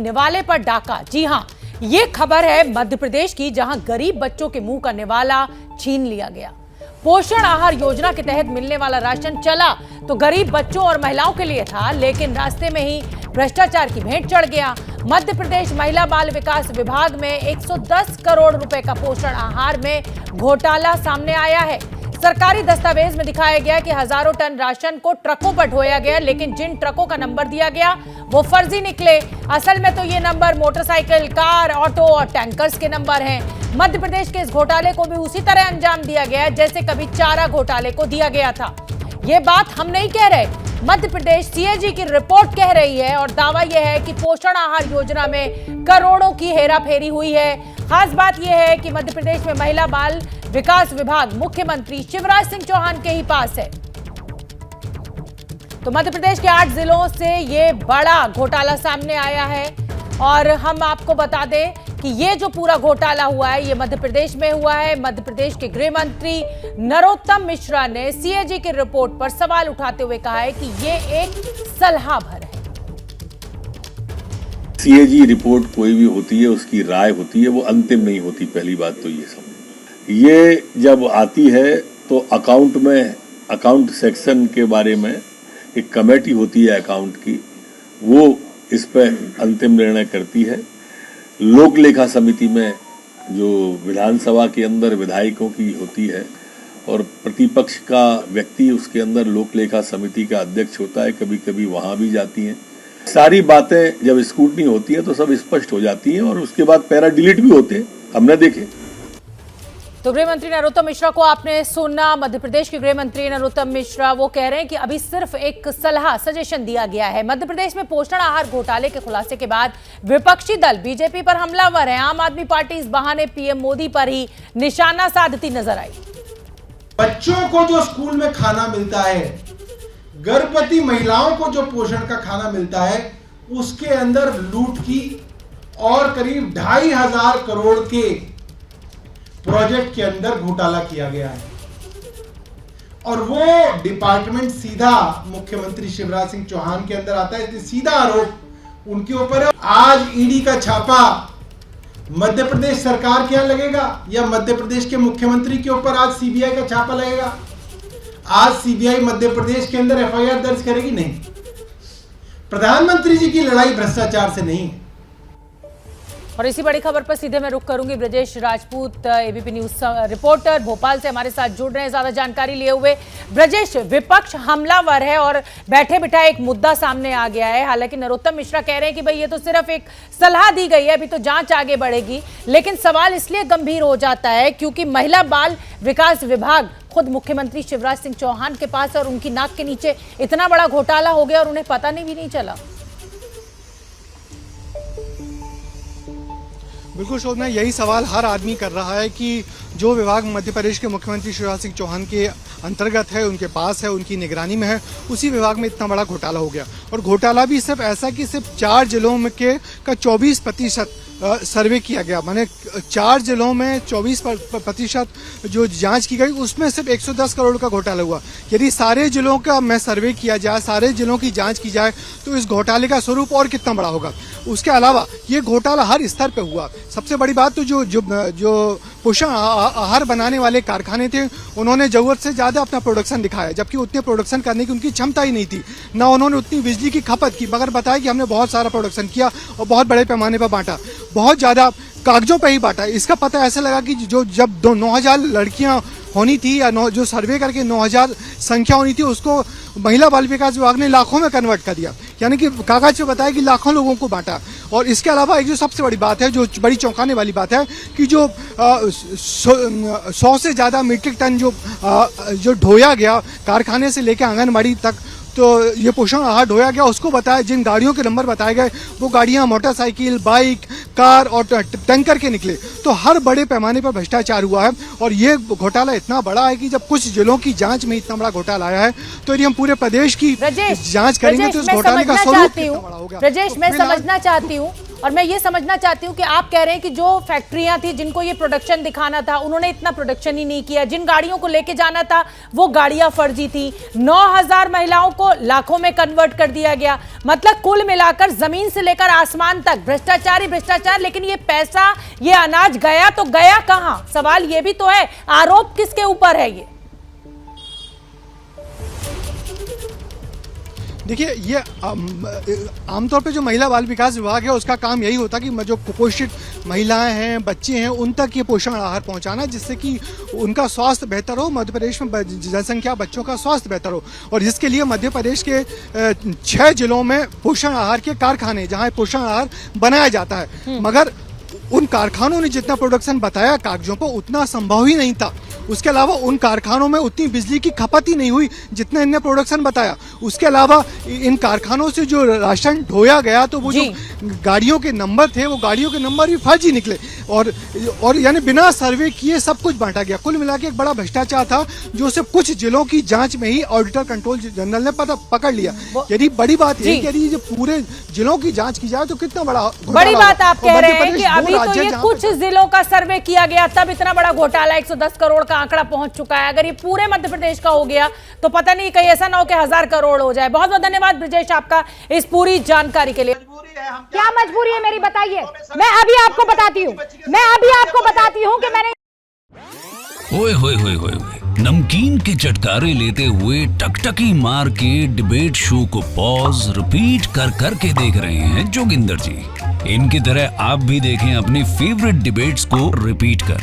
निवाले पर डाका। जी हां, ये खबर है मध्य प्रदेश की, जहां गरीब बच्चों के मुंह का निवाला छीन लिया गया। पोषण आहार योजना के तहत मिलने वाला राशन चला तो गरीब बच्चों और महिलाओं के लिए था, लेकिन रास्ते में ही भ्रष्टाचार की भेंट चढ़ गया। मध्य प्रदेश महिला बाल विकास विभाग में 110 करोड़ रुपए का पोषण आहार में घोटाला सामने आया है। सरकारी दस्तावेज में दिखाया गया कि हजारों टन राशन को ट्रकों पर ढोया गया, लेकिन जिन ट्रकों का नंबर दिया गया वो फर्जी निकले। असल में तो ये नंबर मोटरसाइकिल, कार, ऑटो और टैंकर्स के नंबर हैं। मध्य प्रदेश के इस घोटाले को भी उसी तरह अंजाम दिया गया जैसे कभी चारा घोटाले को दिया गया था। ये बात हम नहीं कह रहे, मध्य प्रदेश सीएजी की रिपोर्ट कह रही है, और दावा यह है कि पोषण आहार योजना में करोड़ों की हेराफेरी हुई है। खास बात यह है कि मध्य प्रदेश में महिला बाल विकास विभाग मुख्यमंत्री शिवराज सिंह चौहान के ही पास है। तो मध्य प्रदेश के 8 जिलों से ये बड़ा घोटाला सामने आया है, और हम आपको बता दें कि ये जो पूरा घोटाला हुआ है ये मध्य प्रदेश में हुआ है। मध्य प्रदेश के गृह मंत्री नरोत्तम मिश्रा ने सीएजी की रिपोर्ट पर सवाल उठाते हुए कहा है कि ये एक सलाह भर है। सीएजी रिपोर्ट कोई भी होती है, उसकी राय होती है, वो अंतिम नहीं होती। पहली बात तो ये समझ, ये जब आती है तो अकाउंट सेक्शन के बारे में एक कमेटी होती है अकाउंट की, वो इस पर अंतिम निर्णय करती है। लोक लेखा समिति में जो विधानसभा के अंदर विधायकों की होती है और प्रतिपक्ष का व्यक्ति उसके अंदर लोक लेखा समिति का अध्यक्ष होता है, कभी कभी वहां भी जाती हैं। सारी बातें जब स्क्रूटनी होती है तो सब स्पष्ट हो जाती हैं, और उसके बाद पैरा डिलीट भी होते हैं, हमने देखे। तो गृह मंत्री नरोत्तम मिश्रा को आपने सुना। मध्य प्रदेश के गृह मंत्री नरोत्तम मिश्रा वो कह रहे हैं कि अभी सिर्फ एक सजेशन दिया गया है। मध्य प्रदेश में पोषण आहार घोटाले के खुलासे के बाद विपक्षी दल बीजेपी पर हमलावर है। आम आदमी पार्टी इस बहाने पीएम मोदी पर ही निशाना साधती नजर आई। बच्चों को जो स्कूल में खाना मिलता है, गर्भवती महिलाओं को जो पोषण का खाना मिलता है, उसके अंदर लूट की और करीब 2,500 करोड़ के प्रोजेक्ट के अंदर घोटाला किया गया है। और वो डिपार्टमेंट सीधा मुख्यमंत्री शिवराज सिंह चौहान के अंदर आता है, इसलिए सीधा आरोप उनके ऊपर है। आज ईडी का छापा मध्य प्रदेश सरकार के यहां लगेगा या मध्य प्रदेश के मुख्यमंत्री के ऊपर आज सीबीआई का छापा लगेगा? आज सीबीआई मध्य प्रदेश के अंदर एफआईआर दर्ज करेगी? नहीं। प्रधानमंत्री जी की लड़ाई भ्रष्टाचार से नहीं है। और इसी बड़ी खबर पर सीधे मैं रुख करूंगी। Brajesh Rajput ABP news reporter Bhopal से हमारे साथ जुड़ रहे हैं ज्यादा जानकारी लिए हुए। ब्रजेश, विपक्ष हमलावर है और बैठे बिठाए एक मुद्दा सामने आ गया है। हालांकि नरोत्तम मिश्रा कह रहे हैं कि भाई ये तो सिर्फ एक सलाह दी गई है, अभी तो जांच आगे बढ़ेगी। लेकिन सवाल इसलिए गंभीर हो जाता है क्योंकि महिला बाल विकास विभाग खुद मुख्यमंत्री शिवराज सिंह चौहान के पास है और उनकी नाक के नीचे इतना बड़ा घोटाला हो गया और उन्हें पता भी नहीं चला। बिल्कुल शोभना, यही सवाल हर आदमी कर रहा है कि जो विभाग मध्य प्रदेश के मुख्यमंत्री शिवराज सिंह चौहान के अंतर्गत है, उनके पास है, उनकी निगरानी में है, उसी विभाग में इतना बड़ा घोटाला हो गया। और घोटाला भी सिर्फ ऐसा कि सिर्फ 4 जिलों में का 24% सर्वे किया गया, माने 4 जिलों में 24% जो जांच की गई, उसमें सिर्फ 110 करोड़ का घोटाला हुआ। यदि सारे जिलों का मैं सर्वे किया जाए, सारे जिलों की जांच की जाए, तो इस घोटाले का स्वरूप और कितना बड़ा होगा। उसके अलावा ये घोटाला हर स्तर पे हुआ। सबसे बड़ी बात तो जो पोषण आहार बनाने वाले कारखाने थे, उन्होंने जरूरत से ज्यादा अपना प्रोडक्शन दिखाया, जबकि उतने प्रोडक्शन करने की उनकी क्षमता ही नहीं थी, ना उन्होंने उतनी बिजली की खपत की, मगर बताया कि हमने बहुत सारा प्रोडक्शन किया और बहुत बड़े पैमाने पर बांटा, बहुत ज्यादा कागजों पे ही बांटा। इसका पता ऐसे लगा कि जब 9,000 लड़कियां होनी थी या जो सर्वे करके 9,000 संख्या होनी थी, उसको महिला बाल विकास विभाग ने लाखों में कन्वर्ट कर दिया, यानी कि कागज पे बताया कि लाखों लोगों को बांटा। और इसके अलावा एक जो सबसे बड़ी बात है, जो बड़ी चौंकाने वाली बात है, कि जो 100 से ज्यादा मीट्रिक टन जो ढोया गया कारखाने से लेकर आंगनबाड़ी तक, तो ये पोषण आहार ढोया गया, उसको बताया, जिन गाड़ियों के नंबर बताए गए वो गाड़ियां मोटरसाइकिल, बाइक, कार और टैंकर के निकले। तो हर बड़े पैमाने पर भ्रष्टाचार हुआ है। और ये घोटाला इतना बड़ा है कि जब कुछ जिलों की जांच में इतना बड़ा घोटाला आया है, तो यदि हम पूरे प्रदेश की जांच करेंगे तो इस घोटाले का स्वरूप कितना बड़ा होगा। ब्रजेश, मैं समझना चाहती हूँ और मैं ये समझना चाहती हूँ कि आप कह रहे हैं कि जो फैक्ट्रियां थी जिनको ये प्रोडक्शन दिखाना था उन्होंने इतना प्रोडक्शन ही नहीं किया, जिन गाड़ियों को लेके जाना था वो गाड़ियां फर्जी थी, 9000 महिलाओं को लाखों में कन्वर्ट कर दिया गया। मतलब कुल मिलाकर जमीन से लेकर आसमान तक भ्रष्टाचार ही भ्रष्टाचार। लेकिन ये पैसा, ये अनाज गया तो गया कहां? सवाल ये भी तो है, आरोप किसके ऊपर है? ये देखिए, ये आमतौर पे जो महिला बाल विकास विभाग है उसका काम यही होता है कि जो कुपोषित महिलाएं हैं, बच्चे हैं, उन तक ये पोषण आहार पहुंचाना, जिससे कि उनका स्वास्थ्य बेहतर हो, मध्य प्रदेश में जनसंख्या बच्चों का स्वास्थ्य बेहतर हो। और इसके लिए मध्य प्रदेश के 6 जिलों में पोषण आहार के कारखाने, जहां पोषण आहार बनाया जाता है, मगर उन कारखानों ने जितना प्रोडक्शन बताया कागजों पर उतना संभव ही नहीं था। उसके अलावा उन कारखानों में उतनी बिजली की खपत ही नहीं हुई जितना इनने प्रोडक्शन बताया। उसके अलावा इन कारखानों से जो राशन ढोया गया तो वो जो गाड़ियों के नंबर थे वो गाड़ियों के नंबर भी फर्जी निकले और यानी बिना सर्वे किए सब कुछ बांटा गया। कुल मिला के एक बड़ा भ्रष्टाचार था जो सिर्फ कुछ जिलों की जांच में ही ऑडिटर कंट्रोल जनरल ने पकड़ लिया। यदि बड़ी बात यह कि यदि पूरे जिलों की जांच की जाए तो कितना बड़ी बात आप कह रहे हैं कि अभी तो ये कुछ जिलों का सर्वे किया गया तब इतना बड़ा घोटाला 110 करोड़ का आंकड़ा पहुंच चुका है। अगर ये पूरे मध्य प्रदेश का हो गया तो पता नहीं कहीं ऐसा ना हो कि 1000 करोड़ हो जाए। बहुत बहुत धन्यवाद ब्रिजेश आपका इस पूरी जानकारी के लिए। क्या मजबूरी है मेरी, बताइए। मैं अभी आपको बताती हूँ कि मैंने ओए होए होए होए नमकीन के चटकारे लेते हुए टकटकी मार के डिबेट शो को पॉज रिपीट कर करके देख रहे हैं जोगिंदर जी। इनकी तरह आप भी देखें अपनी फेवरेट डिबेट्स को रिपीट कर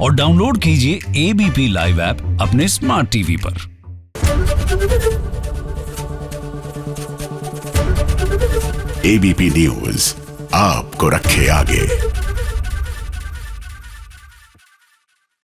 और डाउनलोड कीजिए एबीपी लाइव ऐप अपने स्मार्ट टीवी पर। एबीपी न्यूज आपको रखे आगे।